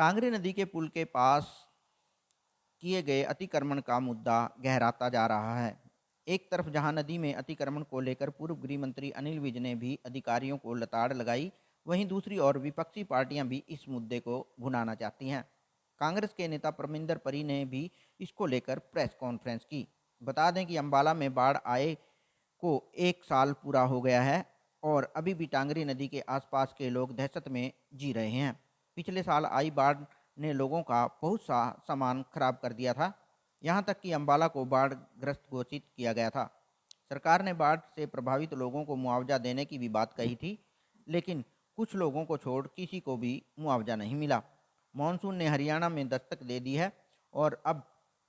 टांगरी नदी के पुल के पास किए गए अतिक्रमण का मुद्दा गहराता जा रहा है। एक तरफ जहां नदी में अतिक्रमण को लेकर पूर्व गृह मंत्री अनिल विज ने भी अधिकारियों को लताड़ लगाई, वहीं दूसरी ओर विपक्षी पार्टियां भी इस मुद्दे को भुनाना चाहती हैं। कांग्रेस के नेता परमिंदर परी ने भी इसको लेकर प्रेस कॉन्फ्रेंस की। बता दें कि अंबाला में बाढ़ आए को 1 साल पूरा हो गया है और अभी भी टांगरी नदी के आसपास के लोग दहशत में जी रहे हैं। पिछले साल आई बाढ़ ने लोगों का बहुत सा सामान खराब कर दिया था, यहाँ तक कि अंबाला को बाढ़ग्रस्त घोषित किया गया था। सरकार ने बाढ़ से प्रभावित लोगों को मुआवजा देने की भी बात कही थी, लेकिन कुछ लोगों को छोड़ किसी को भी मुआवजा नहीं मिला। मानसून ने हरियाणा में दस्तक दे दी है और अब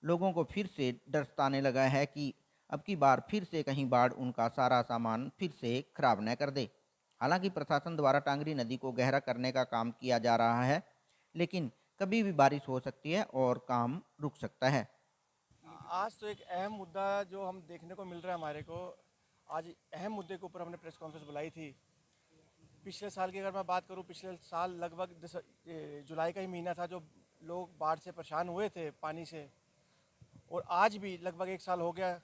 लोगों को फिर से डर सताने लगा है कि अब की बार फिर से कहीं बाढ़ उनका सारा सामान फिर से खराब न कर दे। हालांकि प्रशासन द्वारा टांगरी नदी को गहरा करने का काम किया जा रहा है, लेकिन कभी भी बारिश हो सकती है और काम रुक सकता है। आज तो एक अहम मुद्दा जो हम देखने को मिल रहा है हमारे को। आज अहम मुद्दे के ऊपर हमने प्रेस कॉन्फ्रेंस बुलाई थी। पिछले साल की अगर मैं बात करूं, पिछले साल लगभग जुलाई का ही महीना था जो लोग बाढ़ से परेशान हुए थे पानी से। और आज भी लगभग 1 साल हो गया।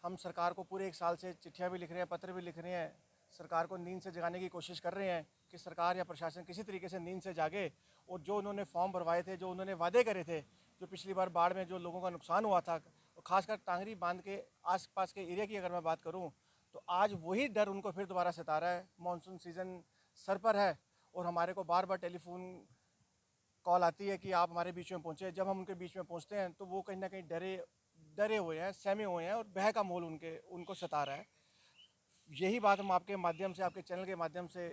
हम सरकार को पूरे 1 साल से चिट्ठियां भी लिख रहे हैं, पत्र भी लिख रहे हैं, सरकार को नींद से जगाने की कोशिश कर रहे हैं कि सरकार या प्रशासन किसी तरीके से नींद से जागे और जो उन्होंने फॉर्म भरवाए थे, जो उन्होंने वादे करे थे, जो पिछली बार बाढ़ में जो लोगों का नुकसान हुआ था, और खासकर टांगरी बांध के आसपास के एरिया की अगर मैं बात करूं, तो आज वही डर उनको फिर दोबारा सता रहा है। मानसून सीज़न सर पर है और हमारे को बार बार टेलीफोन कॉल आती है कि आप हमारे बीच में पहुँचे। जब हम उनके बीच में पहुँचते हैं तो वो कहीं ना कहीं डरे डरे हुए हैं, सहमे हुए हैं और भय का माहौल उनको सता रहा है। यही बात हम आपके माध्यम से, आपके चैनल के माध्यम से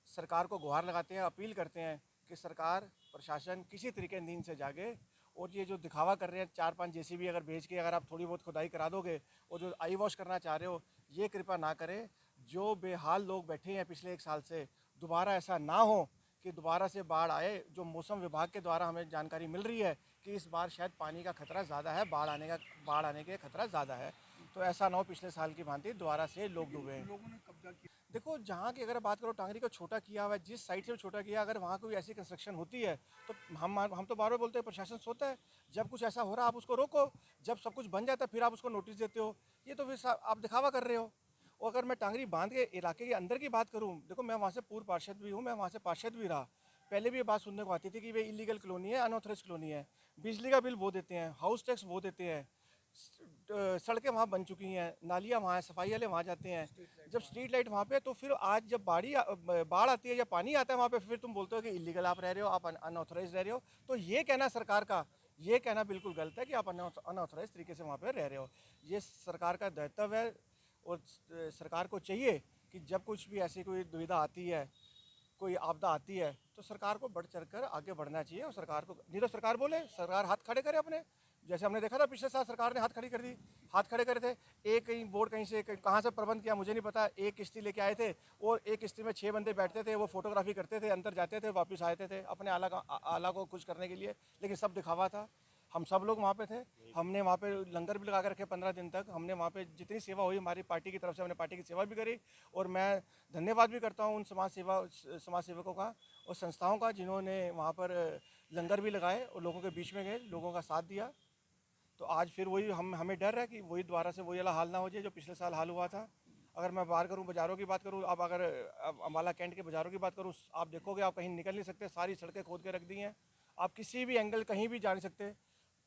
सरकार को गुहार लगाते हैं, अपील करते हैं कि सरकार प्रशासन किसी तरीके नींद से जागे और ये जो दिखावा कर रहे हैं 4-5 जेसीबी अगर भेज के अगर आप थोड़ी बहुत खुदाई करा दोगे और जो आई वॉश करना चाह रहे हो, ये कृपया ना करें। जो बेहाल लोग बैठे हैं पिछले 1 साल से, दोबारा ऐसा ना हो कि दोबारा से बाढ़ आए। जो मौसम विभाग के द्वारा हमें जानकारी मिल रही है कि इस बार शायद पानी का खतरा ज़्यादा है, बाढ़ आने के खतरा ज़्यादा है। तो ऐसा ना हो पिछले साल की भांति दोबारा से लोग डूबे। देखो, जहाँ की अगर बात करो, टांगरी को छोटा किया हुआ है, जिस साइड से भी छोटा किया, अगर वहाँ कोई ऐसी कंस्ट्रक्शन होती है तो हम तो बार बार बोलते हैं प्रशासन सोता है। जब कुछ ऐसा हो रहा है आप उसको रोको, जब सब कुछ बन जाता है फिर आप उसको नोटिस देते हो। ये तो फिर आप दिखावा कर रहे हो। और अगर मैं टांगरी बांध के इलाके के अंदर की बात करूँ, देखो मैं वहाँ से पूर्व पार्षद भी हूँ, मैं वहाँ से पार्षद भी रहा। पहले भी ये बात सुनने को आती थी कि वे इलीगल कॉलोनी है, अनऑथराइज कॉलोनी है। बिजली का बिल वो देते हैं, हाउस टैक्स वो देते हैं, सड़कें वहाँ बन चुकी हैं, नालियाँ वहाँ हैं, सफाई वाले वहाँ जाते हैं। जब स्ट्रीट लाइट वहाँ पे, तो फिर आज जब बाढ़ आती है या पानी आता है वहाँ पे, फिर तुम बोलते हो कि इलीगल आप रह रहे हो, आप अनऑथराइज रह रहे हो। तो ये कहना सरकार का, ये कहना बिल्कुल गलत है कि आप अनऑथराइज तरीके से वहाँ पे रह रहे हो। ये सरकार का दायित्व है और सरकार को चाहिए कि जब कुछ भी ऐसी कोई दुविधा आती है, कोई आपदा आती है, तो सरकार को बढ़ चढ़ कर आगे बढ़ना चाहिए। और सरकार को नहीं तो सरकार बोले, सरकार हाथ खड़े करे अपने। जैसे हमने देखा था पिछले साल सरकार ने हाथ खड़ी कर दी, हाथ खड़े करे थे। एक कहीं बोर्ड कहीं से कहाँ से प्रबंध किया मुझे नहीं पता, एक किश्ती लेके आए थे और एक किश्ती में 6 बंदे बैठते थे, वो फोटोग्राफी करते थे, अंदर जाते थे, वापस आते थे अपने आला को खुश करने के लिए। लेकिन सब दिखावा था। हम सब लोग वहाँ पे थे। हमने वहाँ पे लंगर भी लगा के रखे 15 दिन तक। हमने वहाँ पे जितनी सेवा हुई हमारी पार्टी की तरफ से, हमने पार्टी की सेवा भी करी। और मैं धन्यवाद भी करता हूँ उन समाज सेवकों का और संस्थाओं का जिन्होंने वहाँ पर लंगर भी लगाए और लोगों के बीच में गए, लोगों का साथ दिया। तो आज फिर वही हमें डर है कि वही दोबारा से वही वाला हाल ना हो जाए जो पिछले साल हाल हुआ था। अगर मैं बाहर करूं, बाज़ारों की बात करूं, अब अगर अम्बाला कैंट के बाज़ारों की बात करूं, आप देखोगे आप कहीं निकल नहीं सकते, सारी सड़कें खोद के रख दी हैं। आप किसी भी एंगल कहीं भी जा नहीं सकते।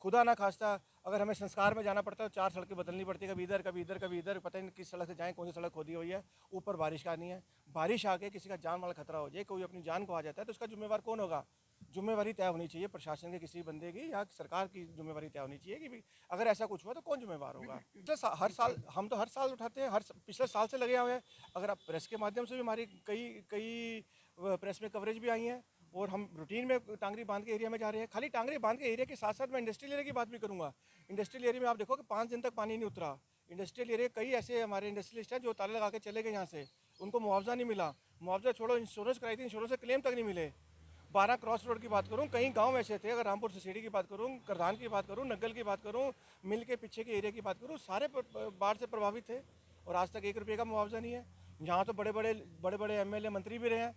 खुदा ना खास्ता अगर हमें संस्कार में जाना पड़ता है तो 4 सड़कें बदलनी पड़ती है, कभी इधर कभी इधर कभी इधर, पता नहीं किस सड़क से जाएँ, कौन सी सड़क खोदी हुई है। ऊपर बारिश का नहीं है, बारिश आके किसी का जान माल खतरा हो जाए, कोई अपनी जान को आ जाता है तो उसका जिम्मेवार कौन होगा? जिम्मेवारी तय होनी चाहिए प्रशासन के, किसी बंदे की या सरकार की जिम्मेवारी तय होनी चाहिए कि भाई अगर ऐसा कुछ हुआ तो कौन जिम्मेवार होगा। हर साल हम तो हर साल उठाते हैं, पिछले साल से लगे हुए हैं। अगर आप प्रेस के माध्यम से भी हमारी कई कई प्रेस में कवरेज भी आई हैं और हम रूटीन में टांगरी बांध के एरिया में जा रहे हैं। खाली टांगरी बांध के एरिया के साथ साथ मैं इंडस्ट्रियल एरिया की बात भी करूँगा। इंडस्ट्रियल एरिया में आप देखो कि 5 दिन तक पानी नहीं उतरा। इंडस्ट्रियल एरिया कई ऐसे हमारे इंडस्ट्रियलिस्ट हैं जो ताले लगा के चले गए यहाँ से, उनको मुआवजा नहीं मिला। मुआवजा छोड़ो, इंश्योरेंस कराई थी, इंश्योरेंस से क्लेम तक नहीं मिले। 12 क्रॉस रोड की बात करूं, कई गांव ऐसे थे, अगर रामपुर सिसोड़ी की बात करूं, करधान की बात करूं, नग्गल की बात करूं, मिल के पीछे के एरिया की बात करूं, सारे बाढ़ से प्रभावित थे और आज तक 1 रुपये का मुआवजा नहीं है। यहाँ तो बड़े बड़े एमएलए मंत्री भी रहे हैं,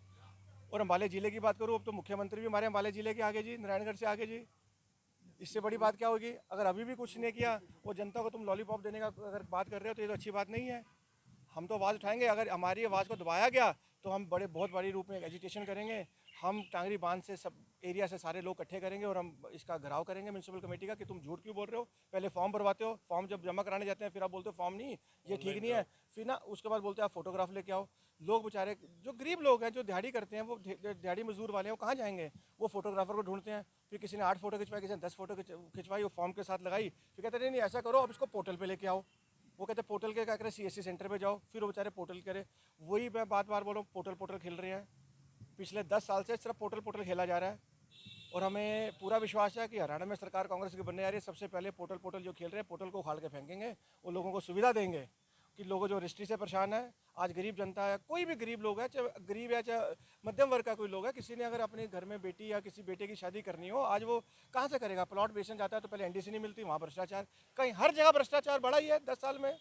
और अम्बाला ज़िले की बात करूँ, अब तो मुख्यमंत्री भी हमारे अम्बाला ज़िले के आगे जी, नारायणगढ़ से आगे जी। इससे बड़ी बात क्या होगी? अगर अभी भी कुछ नहीं किया और जनता को तुम लॉलीपॉप देने का अगर बात कर रहे हो तो ये तो अच्छी बात नहीं है। हम तो आवाज़ उठाएंगे, अगर हमारी आवाज़ को दबाया गया तो हम बहुत बड़ी रूप में एजिटेशन करेंगे। हम टांगरी बांध से सब एरिया से सारे लोग इकट्ठे करेंगे और हम इसका घेराव करेंगे म्यूनसिपल कमेटी का कि तुम झूठ क्यों बोल रहे हो। पहले फॉर्म भरवाते हो, फॉर्म जब जमा कराने जाते हैं फिर आप बोलते हो फॉर्म नहीं, ये ठीक नहीं है, फिर ना उसके बाद बोलते हो आप फोटोग्राफ लेके आओ। लोग बेचारे जो गरीब लोग हैं, जो दिहाड़ी करते हैं, वो दिहाड़ी मजदूर वाले हैं, वो कहाँ जाएंगे? वो फोटोग्राफर को ढूंढते हैं। फिर किसी ने 8 फोटो खिंचवाई, किसी ने 10 फोटो खिंचवाई, वो फॉर्म के साथ लगाई, फिर कहते नहीं नहीं ऐसा करो, अब इसको पोर्टल पे लेके आओ। वो कहते पोर्टल के क्या करें, CSC सेंटर पे जाओ, फिर वो बेचारे पोर्टल करे। वही मैं बात बार बोल रहा हूँ, पोर्टल पोर्टल खेल रहे हैं। पिछले 10 साल से सिर्फ पोर्टल पोर्टल खेला जा रहा है और हमें पूरा विश्वास है कि हरियाणा में सरकार कांग्रेस की बनने जा रही है, सबसे पहले पोर्टल पोर्टल जो खेल रहे हैं, पोर्टल को उखाड़ के फेंकेंगे। उन लोगों को सुविधा देंगे कि लोगों जो रजिस्ट्री से परेशान है, आज गरीब जनता है, कोई भी गरीब लोग है, चाहे गरीब है चाहे मध्यम वर्ग का कोई लोग है, किसी ने अगर अपने घर में बेटी या किसी बेटे की शादी करनी हो, आज वो कहाँ से करेगा? प्लॉट बेचने जाता है तो पहले NDC नहीं मिलती, वहाँ भ्रष्टाचार, कहीं हर जगह भ्रष्टाचार बढ़ा ही है 10 साल में।